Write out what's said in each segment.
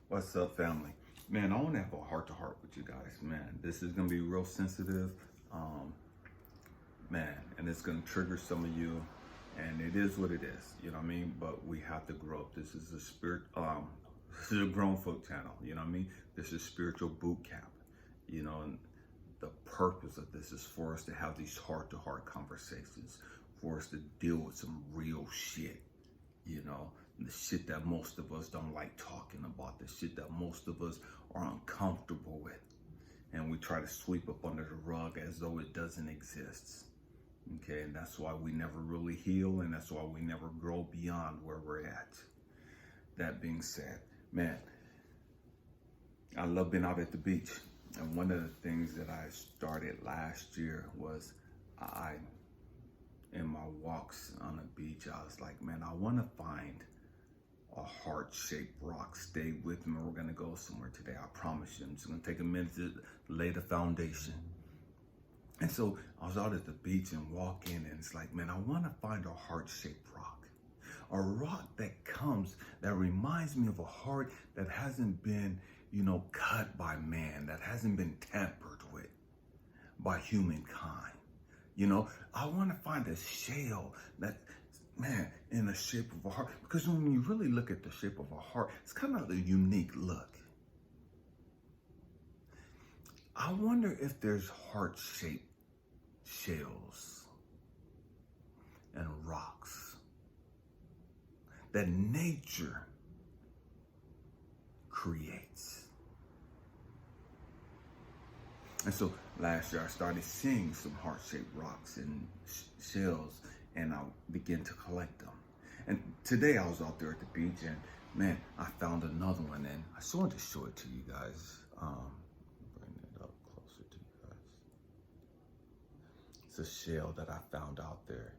What's up, family? Man, I want to have a heart-to-heart with you guys, man. This is going to be real sensitive, um, man, and it's going to trigger some of you, and it is what it is, you know what I mean? But we have to grow up. This is a this is a grown folk channel, you know what I mean? This is spiritual boot camp, you know, and the purpose of this is for us to have these heart-to-heart conversations, for us to deal with some real shit, you know, the shit that most of us don't like talking about, the shit that most of us are uncomfortable with. And we try to sweep up under the rug as though it doesn't exist. Okay, and that's why we never really heal, and that's why we never grow beyond where we're at. That being said, man, I love being out at the beach. And one of the things that I started last year was in my walks on the beach, I was like, man, I want to find a heart-shaped rock. Stay with me. We're gonna go somewhere today. I promise you. I'm just gonna take a minute to lay the foundation. And so I was out at the beach and walking, and it's like, man, I want to find a heart-shaped rock, a rock that reminds me of a heart that hasn't been, you know, cut by man, that hasn't been tampered with by humankind. You know, I want to find a shell that, man, in the shape of a heart. Because when you really look at the shape of a heart, it's kind of a unique look. I wonder if there's heart-shaped shells and rocks that nature creates. And so last year I started seeing some heart-shaped rocks and shells, and I began to collect them. And today I was out there at the beach, and man, I found another one, and I just wanted to show it to you guys. Bring it up closer to you guys. It's a shell that I found out there,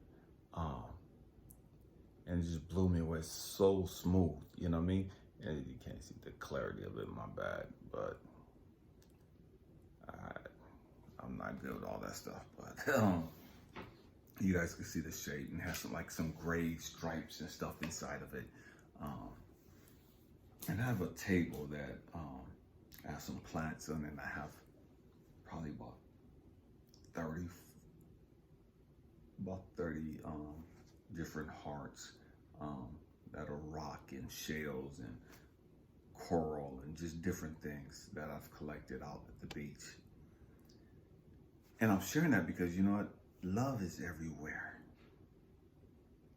and it just blew me away. It's so smooth, you know what I mean? And you can't see the clarity of it, my bad, but I'm not good with all that stuff, but you guys can see the shape, and it has some gray stripes and stuff inside of it. And I have a table that has some plants on it, and I have probably about 30 different hearts that are rock and shells and coral and just different things that I've collected out at the beach. And I'm sharing that because, you know what? Love is everywhere.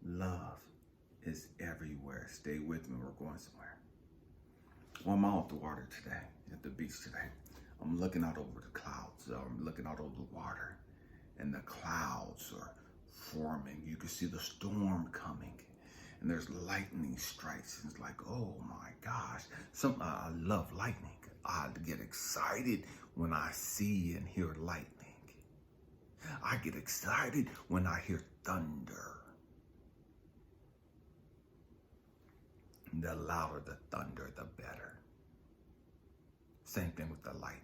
Love is everywhere. Stay with me. We're going somewhere. Well, I'm out at the water today, at the beach today. I'm looking out over the clouds. I'm looking out over the water, and the clouds are forming. You can see the storm coming, and there's lightning strikes. And it's like, oh my gosh. I love lightning. I get excited when I see and hear lightning. I get excited when I hear thunder. The louder the thunder, the better. Same thing with the lightning.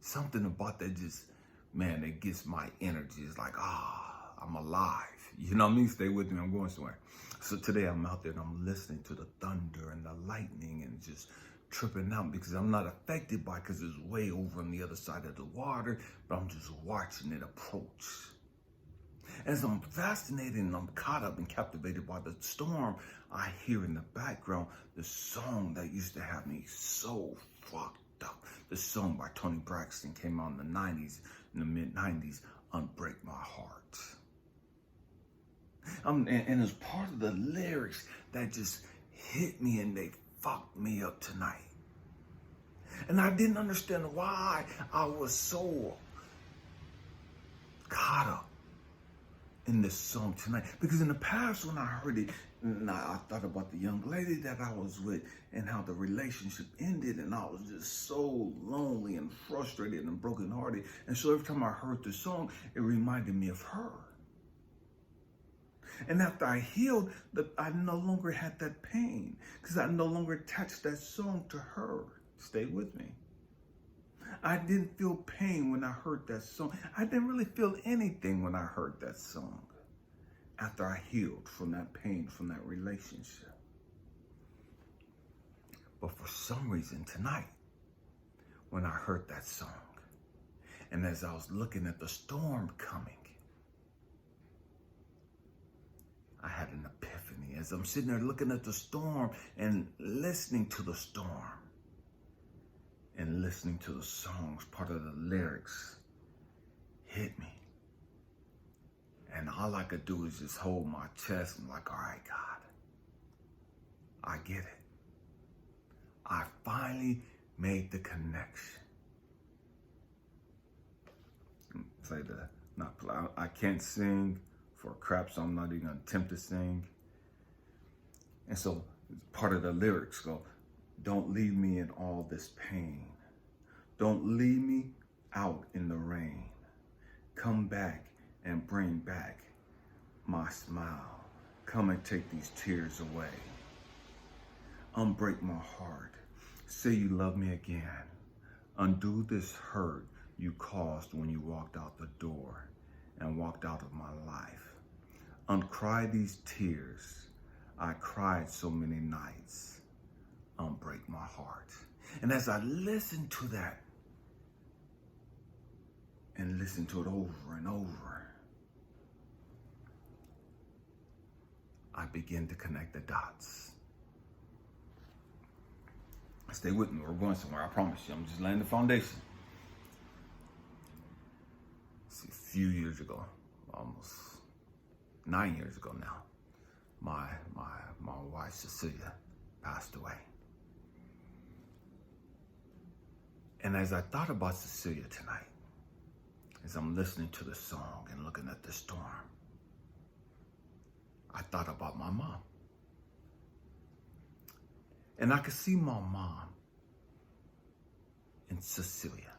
Something about that just, man, it gets my energy. It's like, I'm alive. You know what I mean? Stay with me, I'm going somewhere. So today I'm out there and I'm listening to the thunder and the lightning and just tripping out because I'm not affected by it because it's way over on the other side of the water, but I'm just watching it approach. As I'm fascinated and I'm caught up and captivated by the storm, I hear in the background the song that used to have me so fucked up. The song by Tony Braxton came out in the 90s, in the mid-90s, Unbreak My Heart. And it's part of the lyrics that just hit me and they fucked me up tonight. And I didn't understand why I was so caught up in this song tonight. Because in the past when I heard it, I thought about the young lady that I was with and how the relationship ended, and I was just so lonely and frustrated and brokenhearted. And so every time I heard the song, it reminded me of her. And after I healed, I no longer had that pain because I no longer attached that song to her. Stay with me. I didn't feel pain when I heard that song. I didn't really feel anything when I heard that song after I healed from that pain, from that relationship. But for some reason tonight, when I heard that song, and as I was looking at the storm coming, I had an epiphany as I'm sitting there looking at the storm and listening to the storm and listening to the songs. Part of the lyrics hit me. And all I could do is just hold my chest and like, all right, God, I get it. I finally made the connection. Say I can't sing for crap, so I'm not even gonna attempt to sing. And so part of the lyrics go, don't leave me in all this pain. Don't leave me out in the rain. Come back and bring back my smile. Come and take these tears away. Unbreak my heart. Say you love me again. Undo this hurt you caused when you walked out the door and walked out of my life. Uncry these tears I cried so many nights. Unbreak my heart. And as I listened to that and listened to it over and over, I began to connect the dots. Stay with me. We're going somewhere. I promise you. I'm just laying the foundation. See, a few years ago, almost 9 years ago now, my wife Cecilia passed away. And as I thought about Cecilia tonight, as I'm listening to the song and looking at the storm, I thought about my mom. And I could see my mom in Cecilia.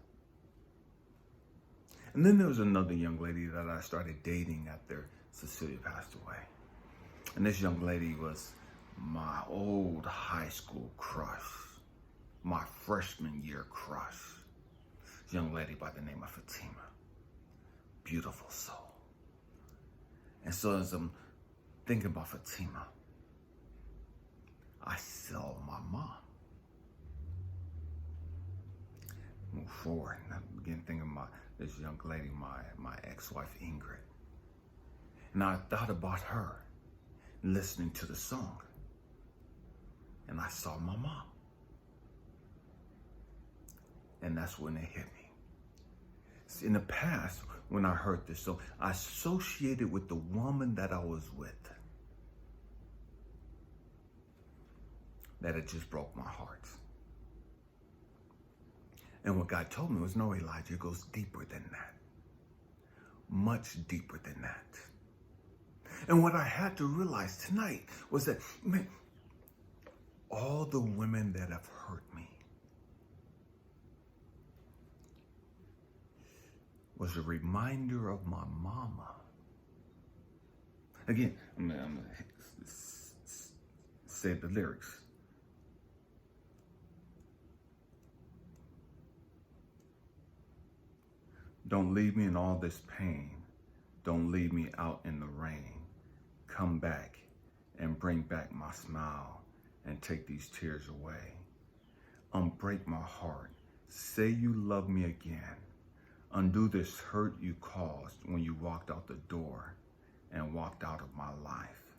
And then there was another young lady that I started dating after Cecilia passed away. And this young lady was my old high school crush, my freshman year crush. This young lady by the name of Fatima. Beautiful soul. And so as I'm thinking about Fatima, I saw my mom. Move forward, and I began thinking about this young lady, my ex-wife Ingrid. And I thought about her, listening to the song. And I saw my mom. And that's when it hit me. In the past, when I heard this song, I associated with the woman that I was with. That it just broke my heart. And what God told me was, no, Elijah, it goes deeper than that. Much deeper than that. And what I had to realize tonight was that, man, all the women that have hurt me was a reminder of my mama. Again, I'm gonna say the lyrics. Don't leave me in all this pain. Don't leave me out in the rain. Come back and bring back my smile and take these tears away. Unbreak my heart. Say you love me again. Undo this hurt you caused when you walked out the door and walked out of my life.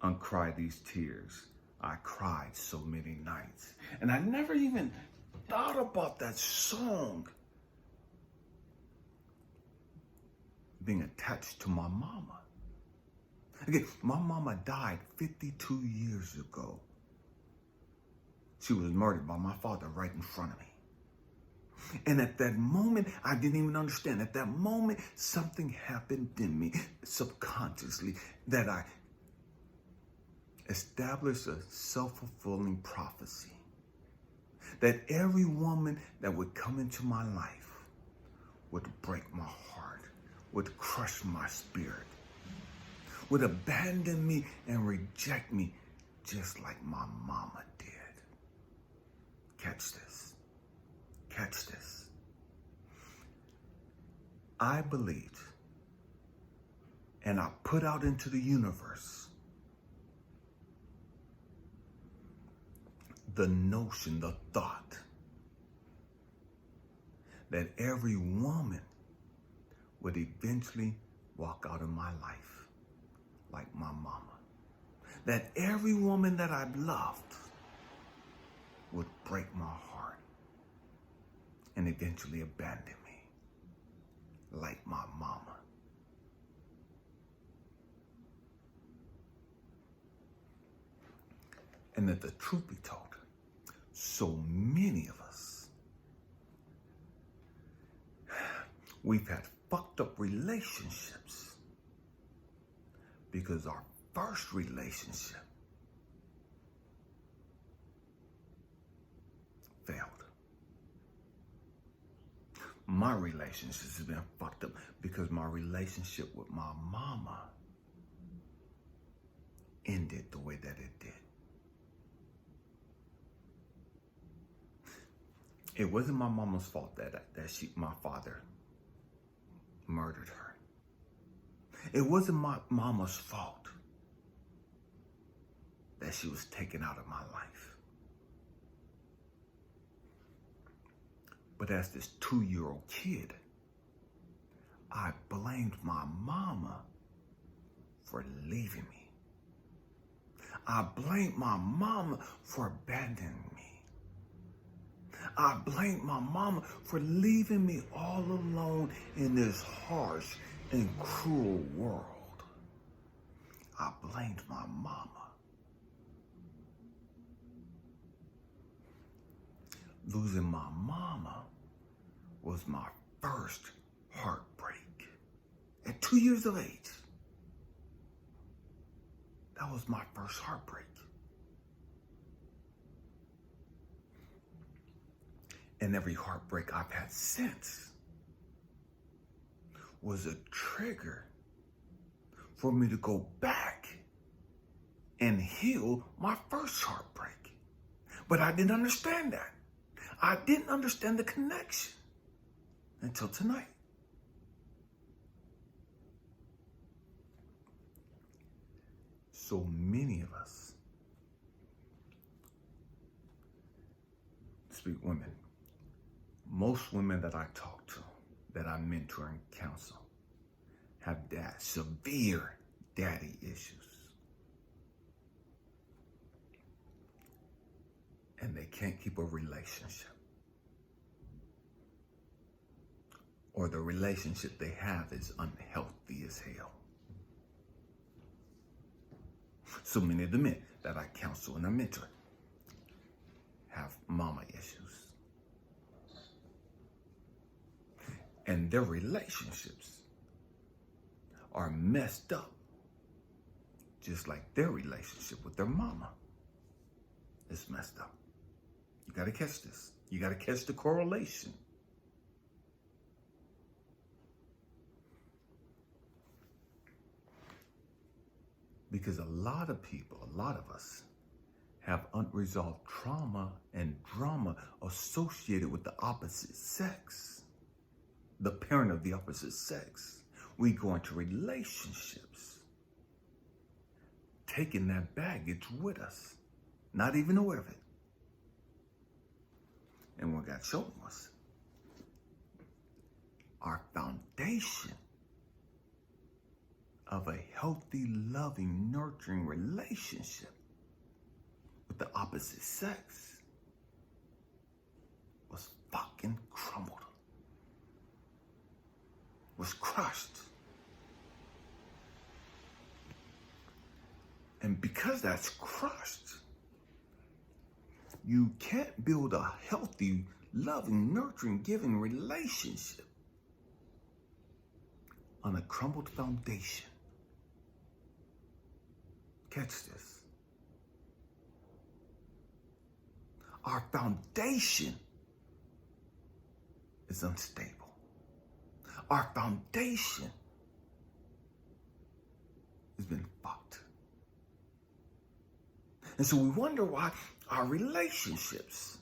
Uncry these tears I cried so many nights. And I never even thought about that song being attached to my mama. Again, my mama died 52 years ago. She was murdered by my father right in front of me. And at that moment, I didn't even understand. At that moment, something happened in me subconsciously that I established a self-fulfilling prophecy. That every woman that would come into my life would break my heart, would crush my spirit, would abandon me and reject me just like my mama did. Catch this. Catch this. I believed, and I put out into the universe the notion, the thought that every woman would eventually walk out of my life like my mama. That every woman that I've loved would break my heart and eventually abandon me like my mama. And that the truth be told, so many of us, we've had fucked up relationships because our first relationship failed. My relationships have been fucked up because my relationship with my mama ended the way that it did. It wasn't my mama's fault that my father murdered her. It wasn't my mama's fault that she was taken out of my life. But as this 2-year-old kid, I blamed my mama for leaving me. I blamed my mama for abandoning me. I blamed my mama for leaving me all alone in this harsh and cruel world. I blamed my mama. Losing my mama was my first heartbreak. At 2 years of age, that was my first heartbreak. And every heartbreak I've had since was a trigger for me to go back and heal my first heartbreak. But I didn't understand that. I didn't understand the connection until tonight. So many of us, speak women, most women that I talk to, that I mentor and counsel, have severe daddy issues. And they can't keep a relationship. Or the relationship they have is unhealthy as hell. So many of the men that I counsel and I mentor have mama issues. And their relationships are messed up, just like their relationship with their mama is messed up. You gotta catch this. You gotta catch the correlation. Because a lot of people, a lot of us, have unresolved trauma and drama associated with the opposite sex. The parent of the opposite sex. We go into relationships taking that baggage with us, not even aware of it. And what God showed us, our foundation of a healthy, loving, nurturing relationship with the opposite sex was fucking crumbled. Was crushed. And because that's crushed, you can't build a healthy, loving, nurturing, giving relationship on a crumbled foundation. Catch this. Our foundation is unstable. Our foundation has been fucked. And so we wonder why our relationships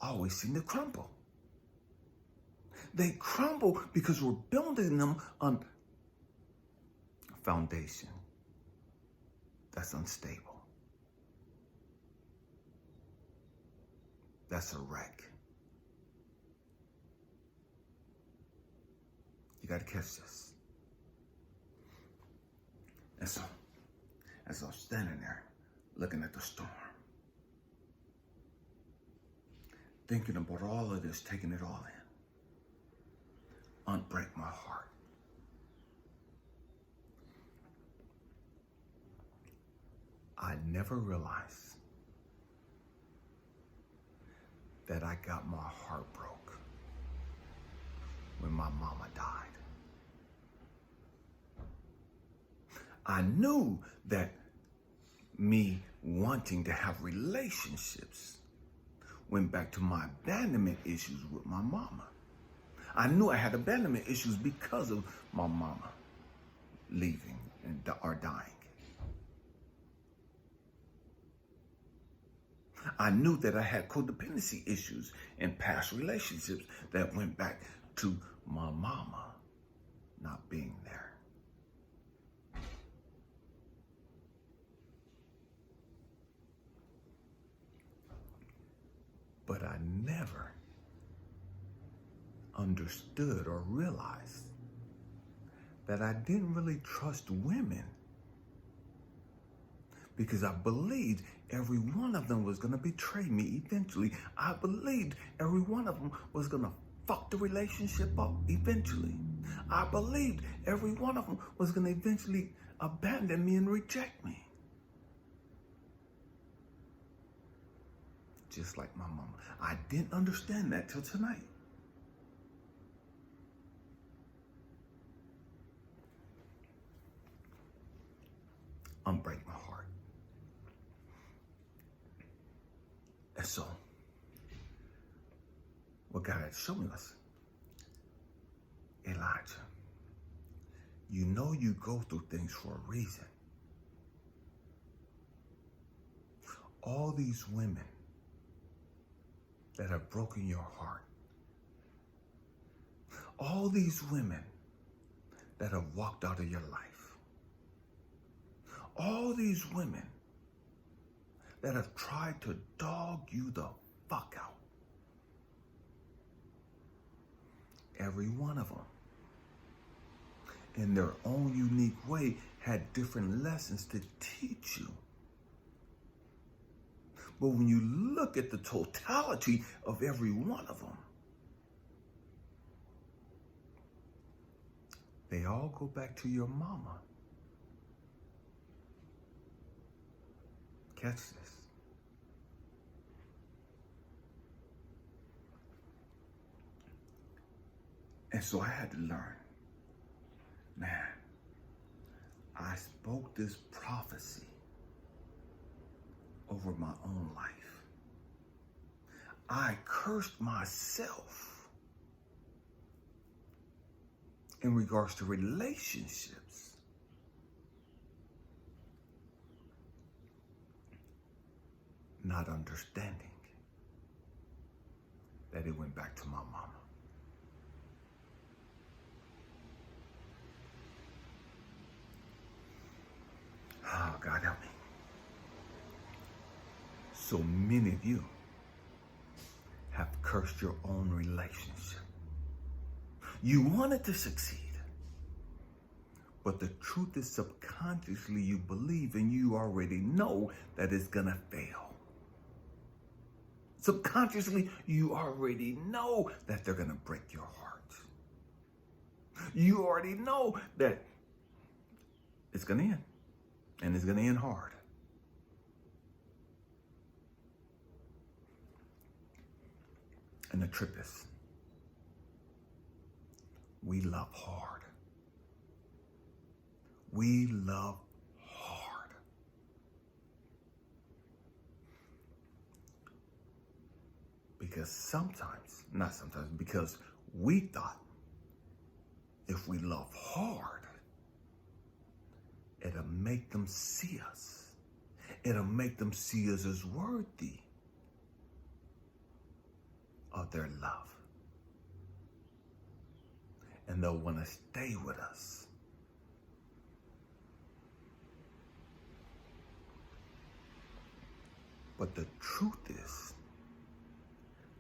always seem to crumble. They crumble because we're building them on a foundation that's unstable. that's a wreck. You got to catch this. And so, as I was standing there looking at the storm, thinking about all of this, taking it all in, unbreak my heart. I never realized that I got my heart broke when my mama died. I knew that me wanting to have relationships went back to my abandonment issues with my mama. I knew I had abandonment issues because of my mama leaving or dying. I knew that I had codependency issues in past relationships that went back to my mama not being there. But I never understood or realized that I didn't really trust women, because I believed every one of them was going to betray me eventually. I believed every one of them was going to fuck the relationship up eventually. I believed every one of them was going to eventually abandon me and reject me. Just like my mama. I didn't understand that till tonight. Unbreak my heart. And so, what God had shown me was, Elijah, you know you go through things for a reason. All these women that have broken your heart, all these women that have walked out of your life, all these women that have tried to dog you the fuck out, every one of them, in their own unique way, had different lessons to teach you. But when you look at the totality of every one of them, they all go back to your mama. Catch this. And so I had to learn, man, I spoke this prophecy over my own life. I cursed myself in regards to relationships. Not understanding that it went back to my mama. Oh, God help me. So many of you have cursed your own relationship. You wanted to succeed, but the truth is subconsciously you believe and you already know that it's gonna fail. Subconsciously, you already know that they're gonna break your heart. You already know that it's gonna end, and it's gonna end hard. And the trip is, we love hard. We love hard. Because because we thought if we love hard, it'll make them see us. It'll make them see us as worthy of their love. And they'll want to stay with us. But the truth is,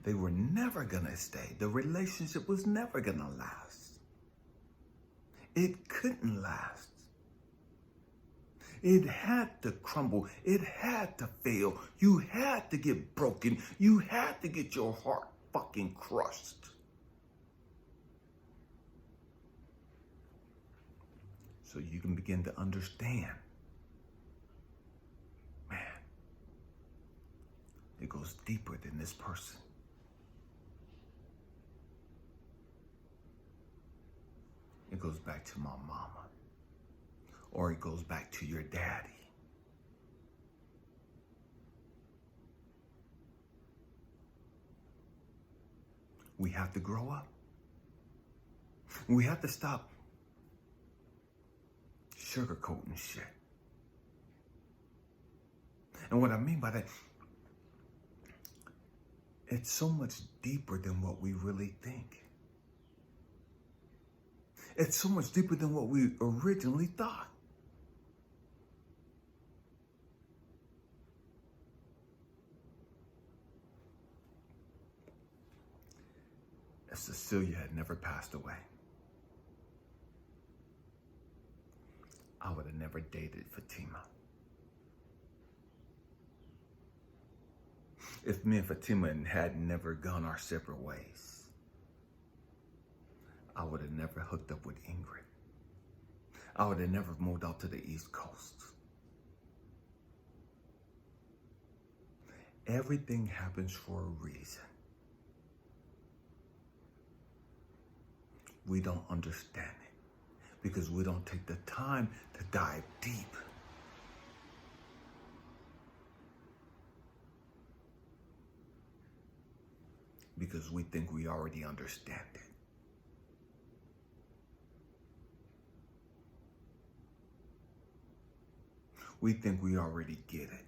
They were never gonna stay. The relationship was never gonna last. It couldn't last. It had to crumble. It had to fail. You had to get broken. You had to get your heart fucking crushed. So you can begin to understand. Man, it goes deeper than this person. It goes back to my mama. Or it goes back to your daddy. We have to grow up. We have to stop sugarcoating shit. And what I mean by that, it's so much deeper than what we really think. It's so much deeper than what we originally thought. If Cecilia had never passed away, I would have never dated Fatima. If me and Fatima had never gone our separate ways, I would have never hooked up with Ingrid. I would have never moved out to the East Coast. Everything happens for a reason. We don't understand it because we don't take the time to dive deep. Because we think we already understand it. We think we already get it.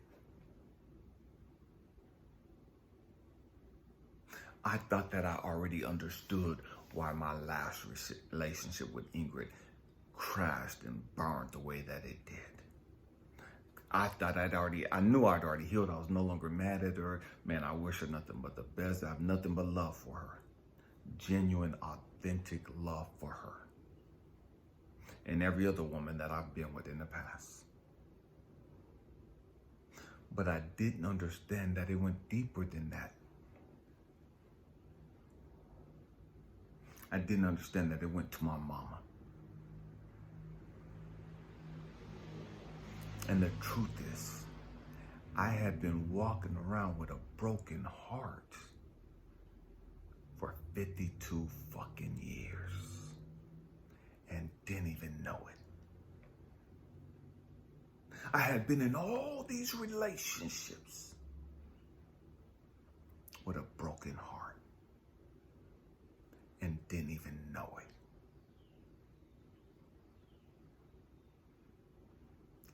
I thought that I already understood why my last relationship with Ingrid crashed and burned the way that it did. I thought I knew I'd already healed. I was no longer mad at her. Man, I wish her nothing but the best. I have nothing but love for her. Genuine, authentic love for her. And every other woman that I've been with in the past. But I didn't understand that it went deeper than that. I didn't understand that it went to my mama. And the truth is, I had been walking around with a broken heart for 52 fucking years and didn't even know it. I had been in all these relationships with a broken heart and didn't even know it.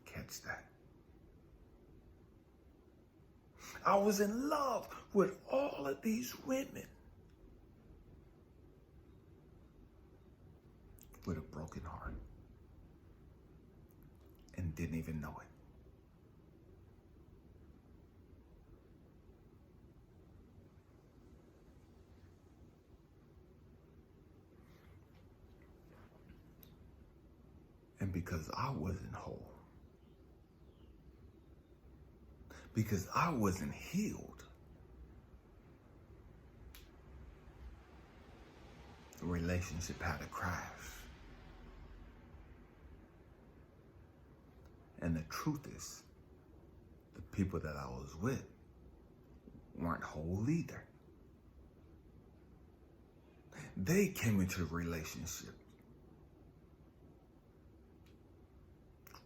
Catch that. I was in love with all of these women with a broken heart and didn't even know it. And because I wasn't whole, because I wasn't healed, the relationship had to crash. And the truth is, the people that I was with weren't whole either. They came into the relationship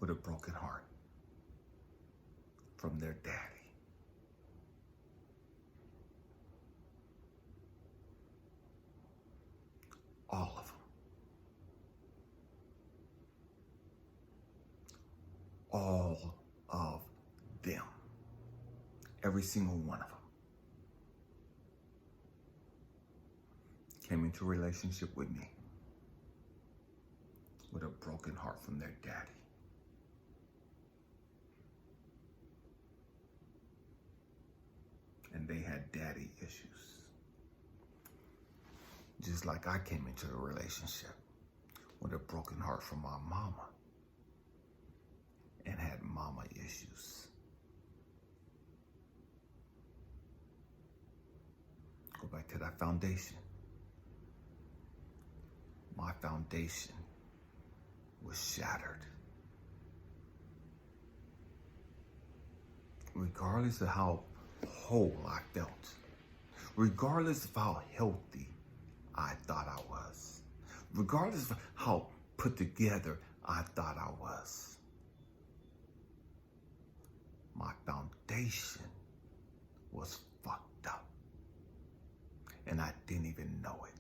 with a broken heart from their daddy. All of them. All of them. Every single one of them came into a relationship with me with a broken heart from their daddy. And they had daddy issues. Just like I came into a relationship with a broken heart from my mama and had mama issues. Go back to that foundation. My foundation was shattered. Regardless of how whole I felt, regardless of how healthy I thought I was, regardless of how put together I thought I was, my foundation was fucked up. And I didn't even know it.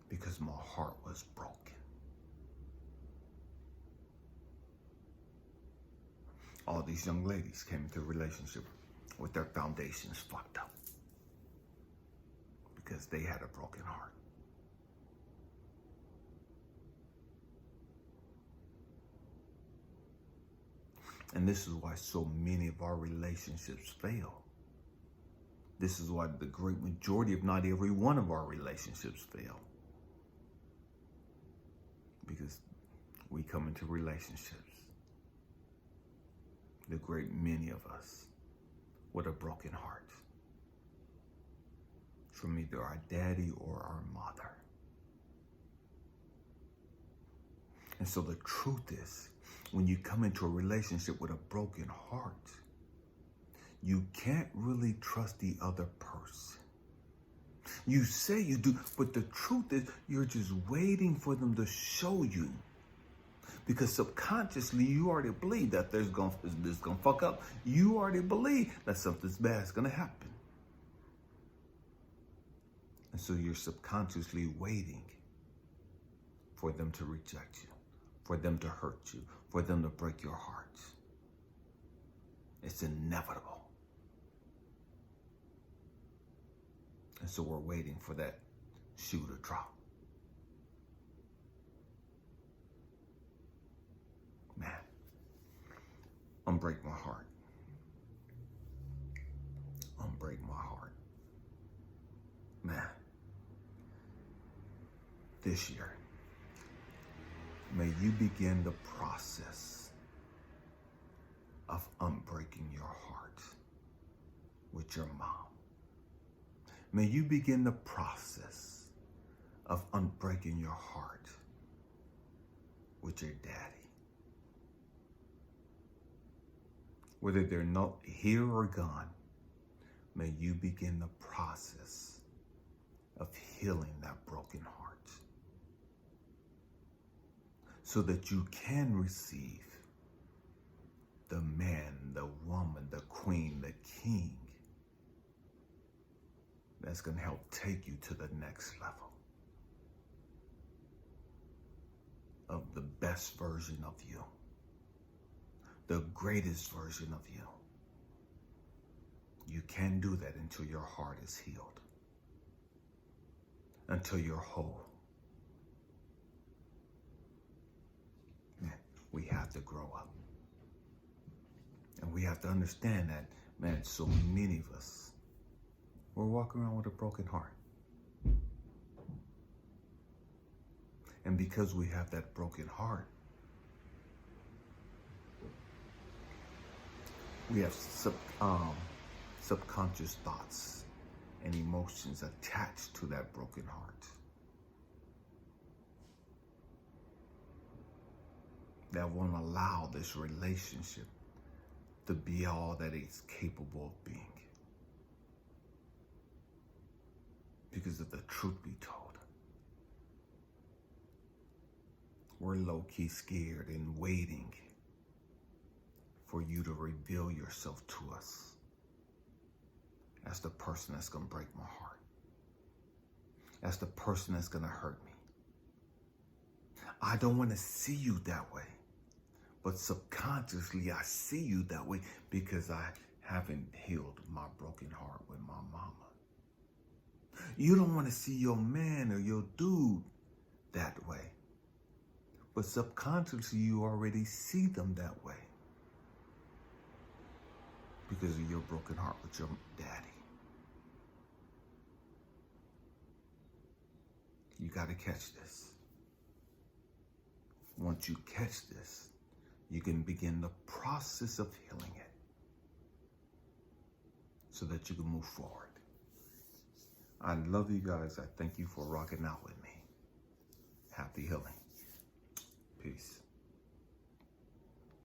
Because my heart was broken. All these young ladies came into a relationship with their foundations fucked up. Because they had a broken heart. And this is why so many of our relationships fail. This is why the great majority, if not every one of our relationships fail. Because we come into relationships, the great many of us, with a broken heart. From either our daddy or our mother. And so the truth is, when you come into a relationship with a broken heart, you can't really trust the other person. You say you do, but the truth is you're just waiting for them to show you. Because subconsciously you already believe that this is gonna fuck up. You already believe that something's bad is gonna happen. And so you're subconsciously waiting for them to reject you, for them to hurt you, for them to break your heart. It's inevitable. And so we're waiting for that shoe to drop. Man, unbreak my heart. Unbreak my heart. Man, this year, may you begin the process of unbreaking your heart with your mom. May you begin the process of unbreaking your heart with your daddy. Whether they're not here or gone, may you begin the process of healing that broken heart so that you can receive the man, the woman, the queen, the king that's going to help take you to the next level of the best version of you, the greatest version of you. You can't do that until your heart is healed, until you're whole. Man, we have to grow up. And we have to understand that, man, so many of us, we're walking around with a broken heart. And because we have that broken heart, we have subconscious thoughts and emotions attached to that broken heart that won't allow this relationship to be all that it's capable of being. Because if the truth be told, we're low-key scared and waiting for you to reveal yourself to us as the person that's going to break my heart, as the person that's going to hurt me. I don't want to see you that way, but subconsciously I see you that way because I haven't healed my broken heart with my mama. You don't want to see your man or your dude that way, but subconsciously you already see them that way because of your broken heart with your daddy. You got to catch this. Once you catch this, you can begin the process of healing it so that you can move forward. I love you guys. I thank you for rocking out with me. Happy healing. Peace.